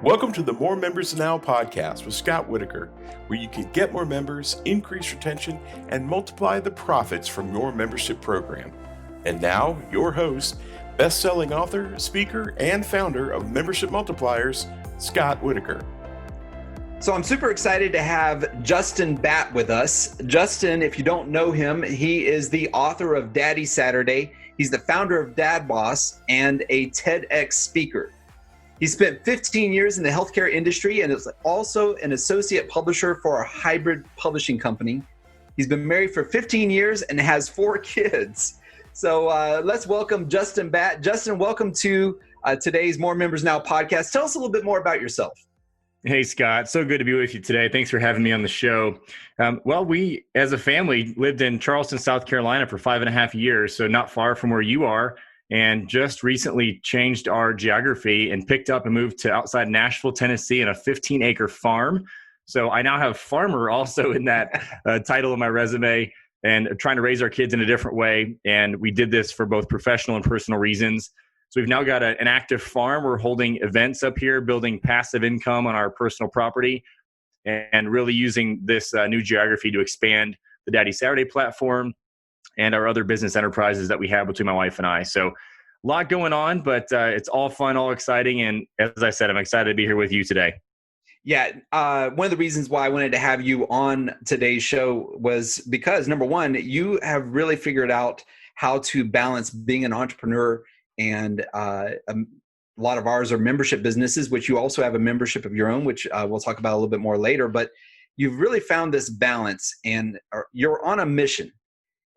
Welcome to the More Members Now podcast with Scott Whitaker, where you can get more members, increase retention, and multiply the profits from your membership program. And now, your host, best-selling author, speaker, and founder of Membership Multipliers, Scott Whitaker. So I'm super excited to have Justin Batt with us. Justin, if you don't know him, he is the author of Daddy Saturday. He's the founder of DadBoss and a Tedx speaker. He spent 15 years in the healthcare industry and is also an associate publisher for a hybrid publishing company. He's been married for 15 years and has 4 kids. So let's welcome Justin Batt. Justin, welcome to today's More Members Now podcast. Tell us a little bit more about yourself. Hey, Scott. So good to be with you today. Thanks for having me on the show. Well, we, as a family, lived in Charleston, South Carolina for 5.5 years, so not far from where you are, and just recently changed our geography and picked up and moved to outside Nashville, Tennessee, in a 15-acre farm. So I now have farmer also in that title of my resume, and trying to raise our kids in a different way. And we did this for both professional and personal reasons. So we've now got an active farm. We're holding events up here, building passive income on our personal property, and really using this new geography to expand the Daddy Saturday platform and our other business enterprises that we have between my wife and I. So a lot going on, but it's all fun, all exciting. And as I said, I'm excited to be here with you today. Yeah, one of the reasons why I wanted to have you on today's show was because, number one, you have really figured out how to balance being an entrepreneur and a lot of ours are membership businesses, which you also have a membership of your own, which we'll talk about a little bit more later. But you've really found this balance and you're on a mission.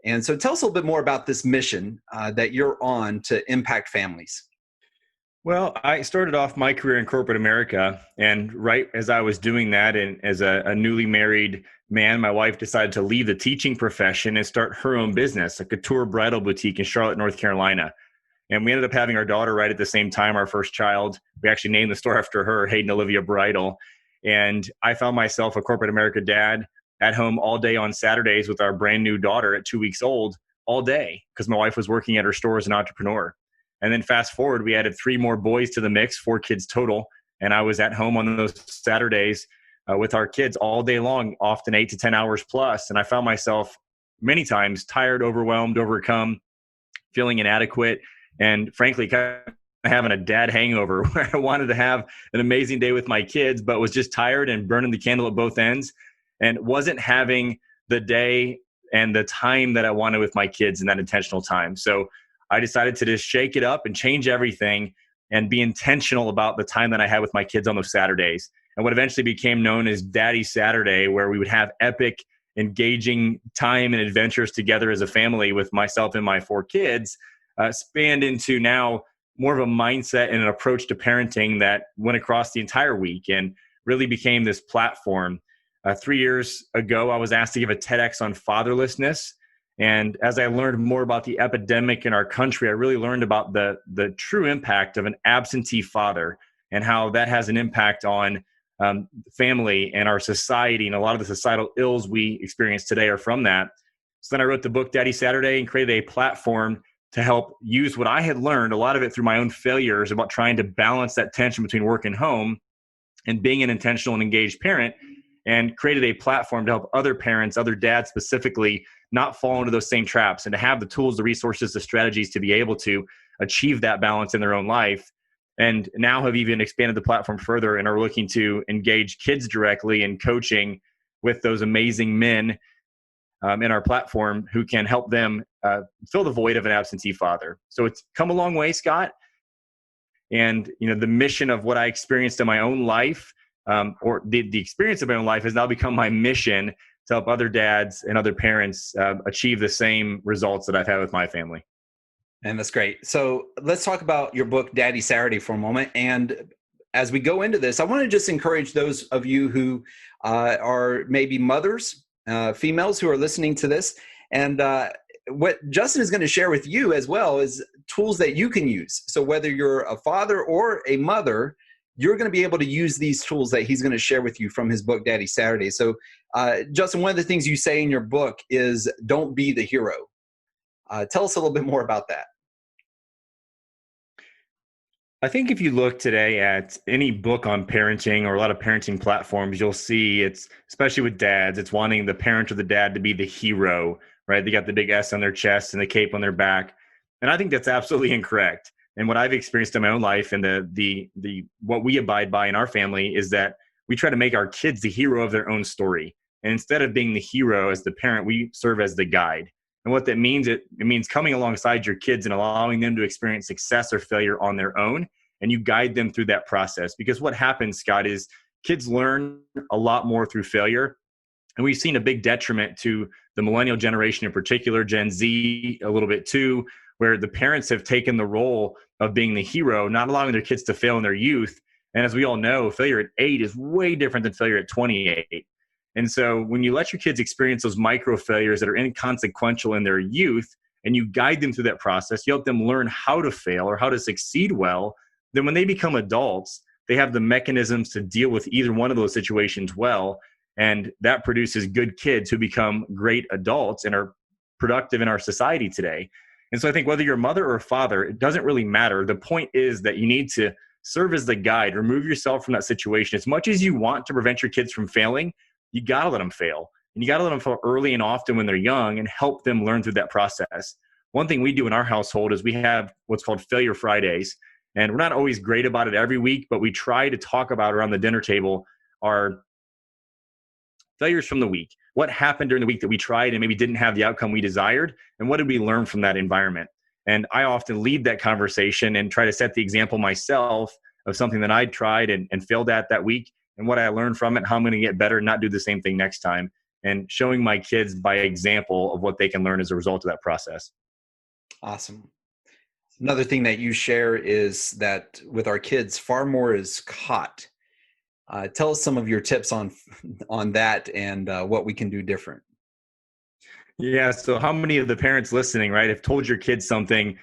And so tell us a little bit more about this mission that you're on to impact families. Well, I started off my career in corporate America, and right as I was doing that, and as a newly married man, my wife decided to leave the teaching profession and start her own business, a couture bridal boutique in Charlotte, North Carolina. And we ended up having our daughter right at the same time, our first child. We actually named the store after her, Hayden Olivia Bridal. And I found myself a corporate America dad at home all day on Saturdays with our brand new daughter at 2 weeks old all day because my wife was working at her store as an entrepreneur. And then fast forward, we added 3 more boys to the mix, 4 kids total. And I was at home on those Saturdays with our kids all day long, often 8 to 10 hours plus. And I found myself many times tired, overwhelmed, overcome, feeling inadequate, and frankly, kind of having a dad hangover where I wanted to have an amazing day with my kids, but was just tired and burning the candle at both ends and wasn't having the day and the time that I wanted with my kids in that intentional time. So I decided to just shake it up and change everything and be intentional about the time that I had with my kids on those Saturdays. And what eventually became known as Daddy Saturday, where we would have epic, engaging time and adventures together as a family with myself and my 4 kids, spanned into now more of a mindset and an approach to parenting that went across the entire week and really became this platform. 3 years ago, I was asked to give a TEDx on fatherlessness. And as I learned more about the epidemic in our country, I really learned about the true impact of an absentee father and how that has an impact on family and our society. And a lot of the societal ills we experience today are from that. So then I wrote the book Daddy Saturday and created a platform to help use what I had learned, a lot of it through my own failures about trying to balance that tension between work and home and being an intentional and engaged parent, and created a platform to help other parents, other dads specifically, not fall into those same traps and to have the tools, the resources, the strategies to be able to achieve that balance in their own life. And now have even expanded the platform further and are looking to engage kids directly in coaching with those amazing men in our platform who can help them fill the void of an absentee father. So it's come a long way, Scott. And the mission of what I experienced in my own life, or the experience of my own life, has now become my mission to help other dads and other parents achieve the same results that I've had with my family. And that's great. So let's talk about your book, Daddy Saturday, for a moment. And as we go into this, I want to just encourage those of you who are maybe mothers, females who are listening to this. And what Justin is going to share with you as well is tools that you can use. So whether you're a father or a mother, you're going to be able to use these tools that he's going to share with you from his book, Daddy Saturday. So Justin, one of the things you say in your book is don't be the hero. Tell us a little bit more about that. I think if you look today at any book on parenting or a lot of parenting platforms, you'll see it's, especially with dads, it's wanting the parent or the dad to be the hero, right? They got the big S on their chest and the cape on their back. And I think that's absolutely incorrect. And what I've experienced in my own life and the what we abide by in our family is that we try to make our kids the hero of their own story. And instead of being the hero as the parent, we serve as the guide. And what that means, it means coming alongside your kids and allowing them to experience success or failure on their own. And you guide them through that process. Because what happens, Scott, is kids learn a lot more through failure. And we've seen a big detriment to the millennial generation in particular, Gen Z a little bit too, where the parents have taken the role of being the hero, not allowing their kids to fail in their youth. And as we all know, failure at 8 is way different than failure at 28. And so when you let your kids experience those micro failures that are inconsequential in their youth, and you guide them through that process, you help them learn how to fail or how to succeed well, then when they become adults, they have the mechanisms to deal with either one of those situations well. And that produces good kids who become great adults and are productive in our society today. And so I think whether you're a mother or a father, it doesn't really matter. The point is that you need to serve as the guide, remove yourself from that situation. As much as you want to prevent your kids from failing, you got to let them fail. And you got to let them fail early and often when they're young and help them learn through that process. One thing we do in our household is we have what's called Failure Fridays. And we're not always great about it every week, but we try to talk about around the dinner table our failures from the week. What happened during the week that we tried and maybe didn't have the outcome we desired? And what did we learn from that environment? And I often lead that conversation and try to set the example myself of something that I tried and failed at that week and what I learned from it, how I'm going to get better and not do the same thing next time. And showing my kids by example of what they can learn as a result of that process. Awesome. Another thing that you share is that with our kids, far more is caught. Tell us some of your tips on that and what we can do different. Yeah. So how many of the parents listening, right, have told your kids something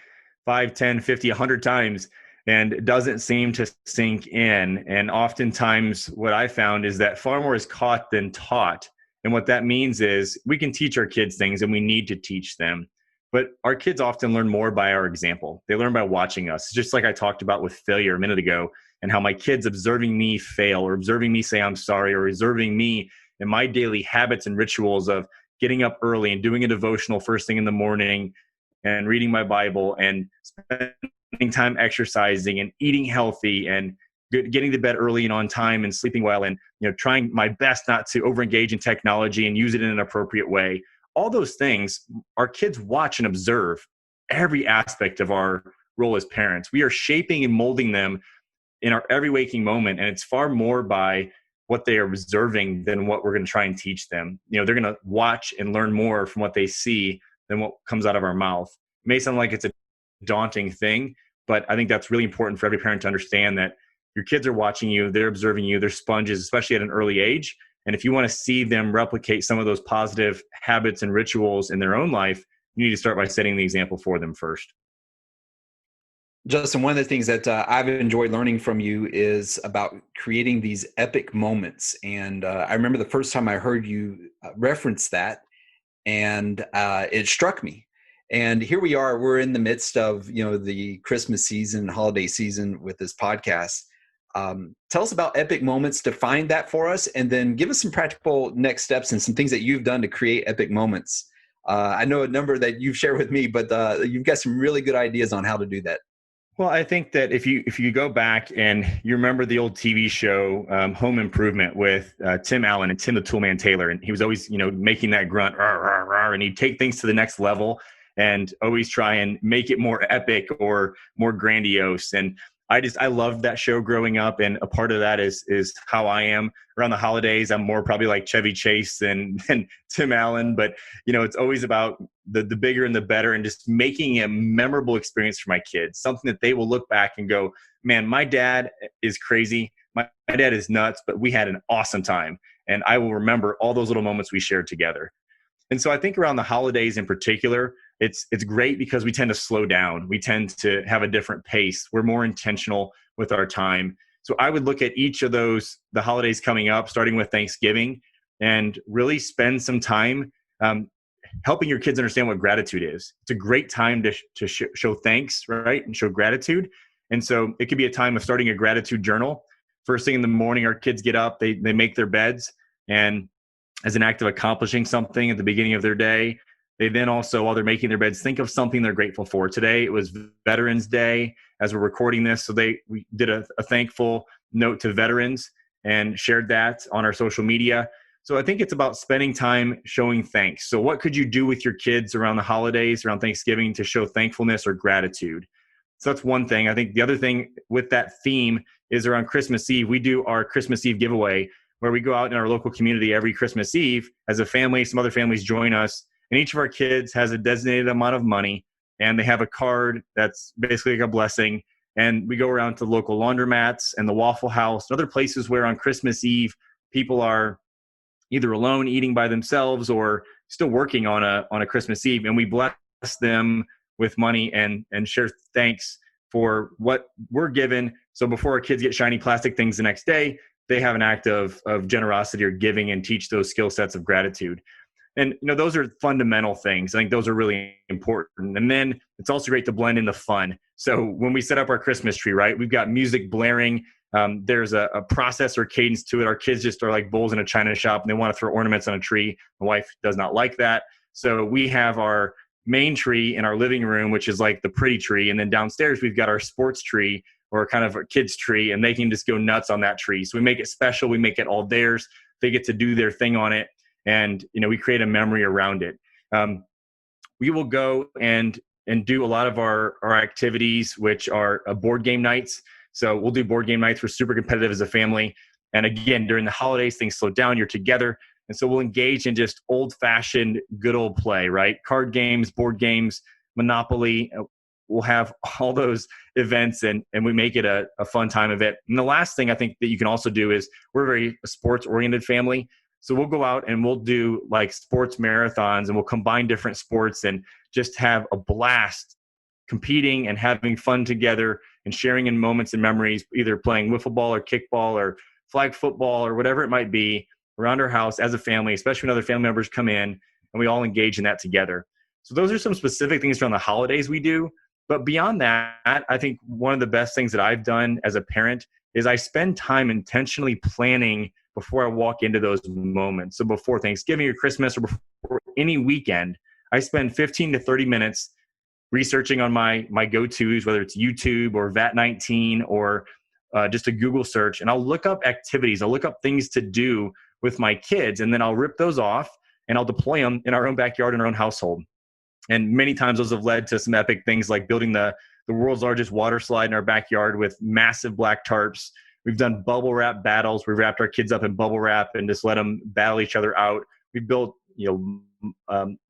5, 10, 50, 100 times and it doesn't seem to sink in? And oftentimes what I found is that far more is caught than taught. And what that means is we can teach our kids things and we need to teach them. But our kids often learn more by our example. They learn by watching us, just like I talked about with failure a minute ago, and how my kids observing me fail or observing me say I'm sorry or observing me in my daily habits and rituals of getting up early and doing a devotional first thing in the morning and reading my Bible and spending time exercising and eating healthy and getting to bed early and on time and sleeping well and trying my best not to overengage in technology and use it in an appropriate way. All those things, our kids watch and observe every aspect of our role as parents. We are shaping and molding them in our every waking moment. And it's far more by what they are observing than what we're going to try and teach them. They're going to watch and learn more from what they see than what comes out of our mouth. It may sound like it's a daunting thing, but I think that's really important for every parent to understand that your kids are watching you, they're observing you, they're sponges, especially at an early age. And if you want to see them replicate some of those positive habits and rituals in their own life, you need to start by setting the example for them first. Justin, one of the things that I've enjoyed learning from you is about creating these epic moments. And I remember the first time I heard you reference that, and it struck me. And here we are, we're in the midst of, the Christmas season, holiday season with this podcast. Tell us about epic moments, define that for us, and then give us some practical next steps and some things that you've done to create epic moments. I know a number that you've shared with me, but you've got some really good ideas on how to do that. Well, I think that if you go back and you remember the old TV show Home Improvement with Tim Allen and Tim the Toolman Taylor, and he was always making that grunt, rawr, rawr, rawr, and he'd take things to the next level and always try and make it more epic or more grandiose. And I loved that show growing up, and a part of that is how I am around the holidays. I'm more probably like Chevy Chase than Tim Allen, but it's always about the bigger and the better, and just making a memorable experience for my kids, something that they will look back and go, man, my dad is crazy, my dad is nuts, but we had an awesome time, and I will remember all those little moments we shared together. And so I think around the holidays in particular, it's great because we tend to slow down. We tend to have a different pace. We're more intentional with our time. So I would look at each of the holidays coming up, starting with Thanksgiving, and really spend some time helping your kids understand what gratitude is. It's a great time to show thanks, right? And show gratitude. And so it could be a time of starting a gratitude journal. First thing in the morning, our kids get up, they make their beds, and as an act of accomplishing something at the beginning of their day, they then also, while they're making their beds, think of something they're grateful for. Today, it was Veterans Day as we're recording this. So we did a thankful note to veterans and shared that on our social media. So I think it's about spending time showing thanks. So what could you do with your kids around the holidays, around Thanksgiving, to show thankfulness or gratitude? So that's one thing. I think the other thing with that theme is around Christmas Eve. We do our Christmas Eve giveaway where we go out in our local community every Christmas Eve as a family. Some other families join us, and each of our kids has a designated amount of money, and they have a card that's basically like a blessing. And we go around to local laundromats and the Waffle House and other places where on Christmas Eve, people are either alone eating by themselves or still working on a Christmas Eve. And we bless them with money and share thanks for what we're given. So before our kids get shiny plastic things the next day, they have an act of generosity or giving and teach those skill sets of gratitude. And, those are fundamental things. I think those are really important. And then it's also great to blend in the fun. So when we set up our Christmas tree, right, we've got music blaring. There's a process or cadence to it. Our kids just are like bulls in a china shop and they want to throw ornaments on a tree. My wife does not like that. So we have our main tree in our living room, which is like the pretty tree. And then downstairs, we've got our sports tree or kind of a kid's tree, and they can just go nuts on that tree. So we make it special. We make it all theirs. They get to do their thing on it. And, we create a memory around it. We will go and do a lot of our activities, which are board game nights. So we'll do board game nights. We're super competitive as a family. And again, during the holidays, things slow down. You're together. And so we'll engage in just old-fashioned, good old play, right? Card games, board games, Monopoly. We'll have all those events and we make it a fun time of it. And the last thing I think that you can also do is we're a very sports-oriented family. So we'll go out and we'll do like sports marathons and we'll combine different sports and just have a blast competing and having fun together and sharing in moments and memories, either playing wiffle ball or kickball or flag football or whatever it might be around our house as a family, especially when other family members come in and we all engage in that together. So those are some specific things around the holidays we do. But beyond that, I think one of the best things that I've done as a parent is I spend time intentionally planning before I walk into those moments. So before Thanksgiving or Christmas or before any weekend, I spend 15 to 30 minutes researching on my go-tos, whether it's YouTube or VAT19 or just a Google search. And I'll look up activities. I'll look up things to do with my kids. And then I'll rip those off and I'll deploy them in our own backyard, in our own household. And many times those have led to some epic things like building the world's largest water slide in our backyard with massive black tarps. We've done bubble wrap battles. We've wrapped our kids up in bubble wrap and just let them battle each other out. We've built,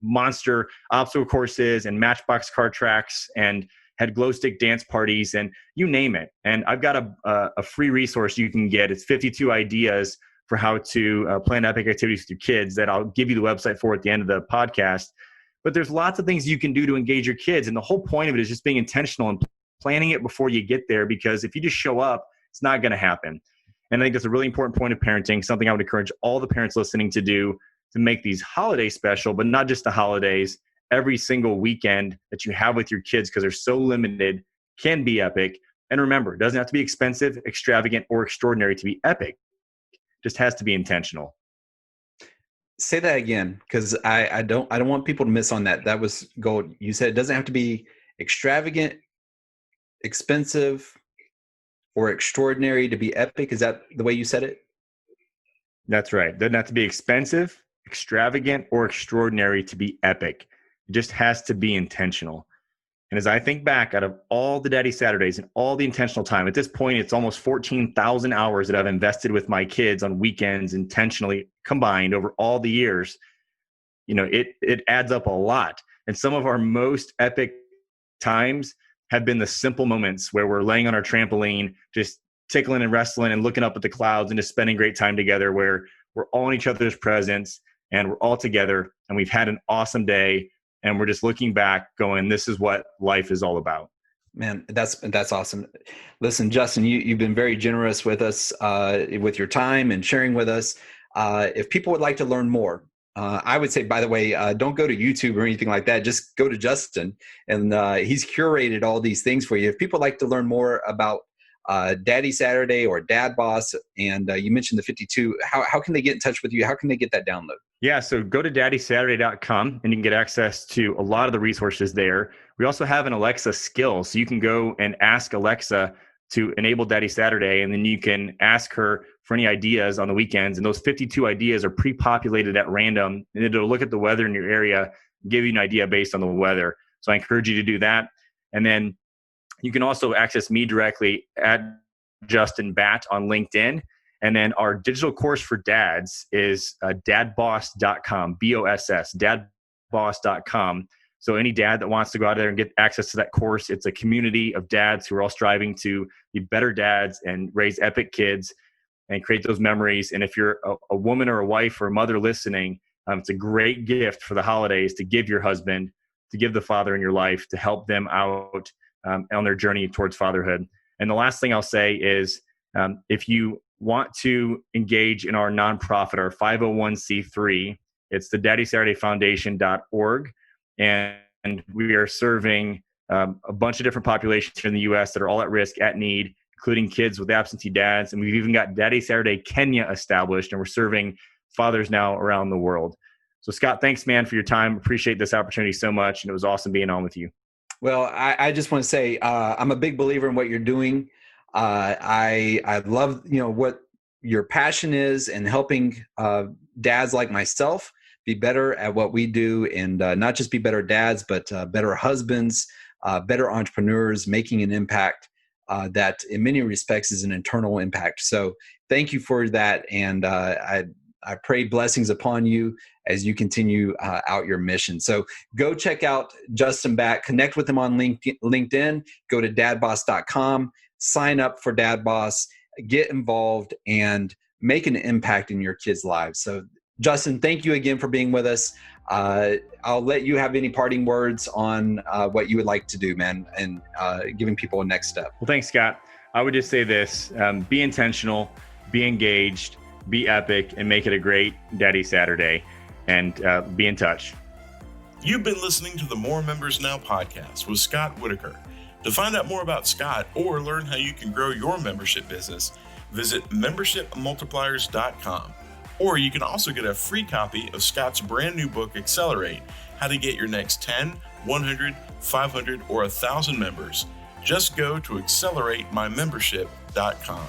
monster obstacle courses and matchbox car tracks and had glow stick dance parties and you name it. And I've got a free resource you can get. It's 52 ideas for how to plan epic activities with your kids that I'll give you the website for at the end of the podcast. But there's lots of things you can do to engage your kids. And the whole point of it is just being intentional and planning it before you get there, because if you just show up, it's not going to happen. And I think that's a really important point of parenting, something I would encourage all the parents listening to do to make these holidays special, but not just the holidays. Every single weekend that you have with your kids, because they're so limited, can be epic. And remember, it doesn't have to be expensive, extravagant, or extraordinary to be epic. It just has to be intentional. Say that again, because I don't want people to miss on that. That was gold. You said it doesn't have to be extravagant, expensive, or extraordinary to be epic. Is that the way you said it? That's right. It doesn't have to be expensive, extravagant, or extraordinary to be epic. It just has to be intentional. And as I think back out of all the Daddy Saturdays and all the intentional time, at this point, it's almost 14,000 hours that I've invested with my kids on weekends intentionally combined over all the years. It adds up a lot. And some of our most epic times have been the simple moments where we're laying on our trampoline, just tickling and wrestling and looking up at the clouds and just spending great time together, where we're all in each other's presence and we're all together and we've had an awesome day. And we're just looking back going, this is what life is all about. Man, that's awesome. Listen, Justin, you've been very generous with us with your time and sharing with us. If people would like to learn more, I would say, by the way, don't go to YouTube or anything like that. Just go to Justin, and he's curated all these things for you. If people like to learn more about Daddy Saturday or DadBoss, and you mentioned the 52, how can they get in touch with you? How can they get that download? Yeah, so go to daddysaturday.com and you can get access to a lot of the resources there. We also have an Alexa skill, so you can go and ask Alexa to enable Daddy Saturday, and then you can ask her for any ideas on the weekends. And those 52 ideas are pre-populated at random, and it'll look at the weather in your area, give you an idea based on the weather. So I encourage you to do that. And then you can also access me directly at Justin Batt on LinkedIn. And then our digital course for dads is dadboss.com, B-O-S-S, dadboss.com. So any dad that wants to go out there and get access to that course, it's a community of dads who are all striving to be better dads and raise epic kids and create those memories. And if you're a woman or a wife or a mother listening, it's a great gift for the holidays to give your husband, to give the father in your life, to help them out on their journey towards fatherhood. And the last thing I'll say is if you want to engage in our nonprofit, our 501c3, it's the daddysaturdayfoundation.org. And we are serving a bunch of different populations here in the U.S. that are all at risk, at need, including kids with absentee dads. And we've even got Daddy Saturday Kenya established, and we're serving fathers now around the world. So Scott, thanks, man, for your time. Appreciate this opportunity so much. And it was awesome being on with you. Well, I just want to say I'm a big believer in what you're doing. I love, what your passion is in helping dads like myself be better at what we do, and not just be better dads, but better husbands, better entrepreneurs, making an impact that in many respects is an internal impact. So thank you for that. And I pray blessings upon you as you continue out your mission. So go check out Justin Batt, connect with him on LinkedIn, go to dadboss.com, sign up for DadBoss, get involved, and make an impact in your kids' lives. So Justin, thank you again for being with us. I'll let you have any parting words on what you would like to do, man, and giving people a next step. Well, thanks, Scott. I would just say this, be intentional, be engaged, be epic, and make it a great Daddy Saturday, and be in touch. You've been listening to the More Members Now podcast with Scott Whitaker. To find out more about Scott or learn how you can grow your membership business, visit membershipmultipliers.com. Or you can also get a free copy of Scott's brand new book, Accelerate, How to Get Your Next 10, 100, 500, or 1,000 members. Just go to acceleratemymembership.com.